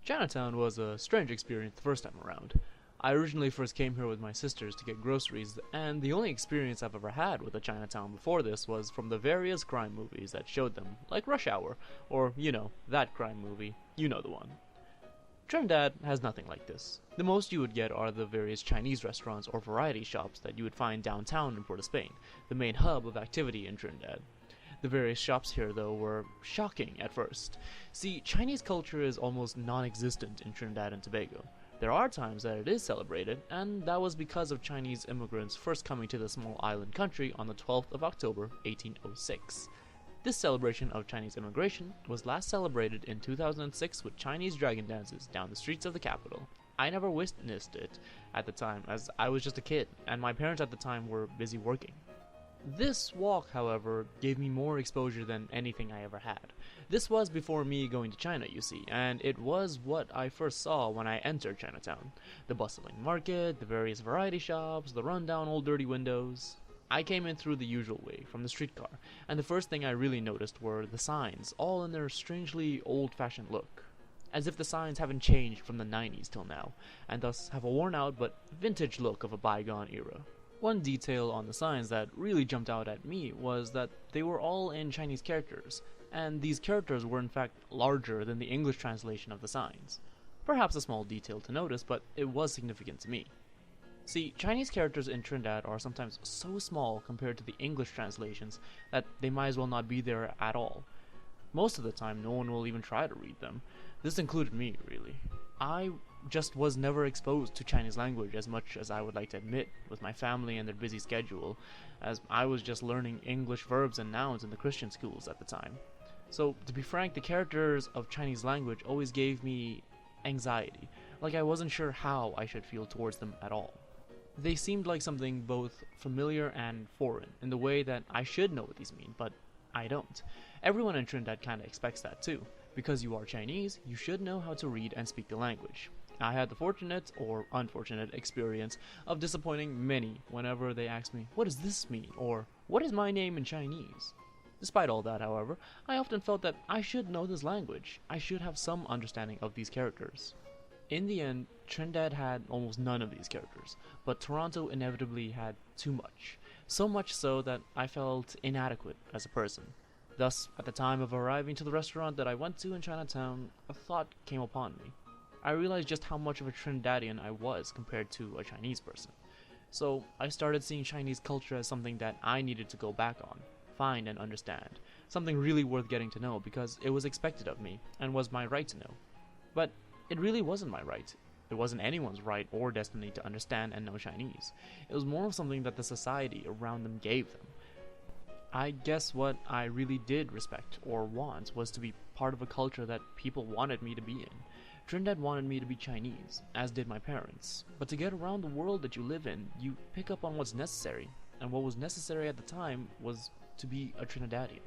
Chinatown was a strange experience the first time around. I originally first came here with my sisters to get groceries, and the only experience I've ever had with a Chinatown before this was from the various crime movies that showed them, like Rush Hour, or, that crime movie, you know the one. Trinidad has nothing like this. The most you would get are the various Chinese restaurants or variety shops that you would find downtown in Port of Spain, the main hub of activity in Trinidad. The various shops here, though, were shocking at first. See, Chinese culture is almost non-existent in Trinidad and Tobago. There are times that it is celebrated, and that was because of Chinese immigrants first coming to the small island country on the 12th of October, 1806. This celebration of Chinese immigration was last celebrated in 2006 with Chinese dragon dances down the streets of the capital. I never witnessed it at the time, as I was just a kid, and my parents at the time were busy working. This walk, however, gave me more exposure than anything I ever had. This was before me going to China, you see, and it was what I first saw when I entered Chinatown. The bustling market, the various variety shops, the rundown old dirty windows. I came in through the usual way, from the streetcar, and the first thing I really noticed were the signs, all in their strangely old-fashioned look. As if the signs haven't changed from the 90s till now, and thus have a worn-out but vintage look of a bygone era. One detail on the signs that really jumped out at me was that they were all in Chinese characters, and these characters were in fact larger than the English translation of the signs. Perhaps a small detail to notice, but it was significant to me. See, Chinese characters in Trinidad are sometimes so small compared to the English translations that they might as well not be there at all. Most of the time, no one will even try to read them. This included me, really. I just was never exposed to Chinese language as much as I would like to admit with my family and their busy schedule, as I was just learning English verbs and nouns in the Christian schools at the time. So, to be frank, the characters of Chinese language always gave me anxiety, like I wasn't sure how I should feel towards them at all. They seemed like something both familiar and foreign, in the way that I should know what these mean, but I don't. Everyone in Trinidad kinda expects that too. Because you are Chinese, you should know how to read and speak the language. I had the fortunate, or unfortunate, experience of disappointing many whenever they asked me, "What does this mean?" or "What is my name in Chinese?" Despite all that, however, I often felt that I should know this language. I should have some understanding of these characters. In the end, Trinidad had almost none of these characters, but Toronto inevitably had too much. So much so that I felt inadequate as a person. Thus, at the time of arriving to the restaurant that I went to in Chinatown, a thought came upon me. I realized just how much of a Trinidadian I was compared to a Chinese person. So, I started seeing Chinese culture as something that I needed to go back on, find and understand. Something really worth getting to know because it was expected of me, and was my right to know. But it really wasn't my right. It wasn't anyone's right or destiny to understand and know Chinese. It was more of something that the society around them gave them. I guess what I really did respect or want was to be part of a culture that people wanted me to be in. Trinidad wanted me to be Chinese, as did my parents. But to get around the world that you live in, you pick up on what's necessary. And what was necessary at the time was to be a Trinidadian.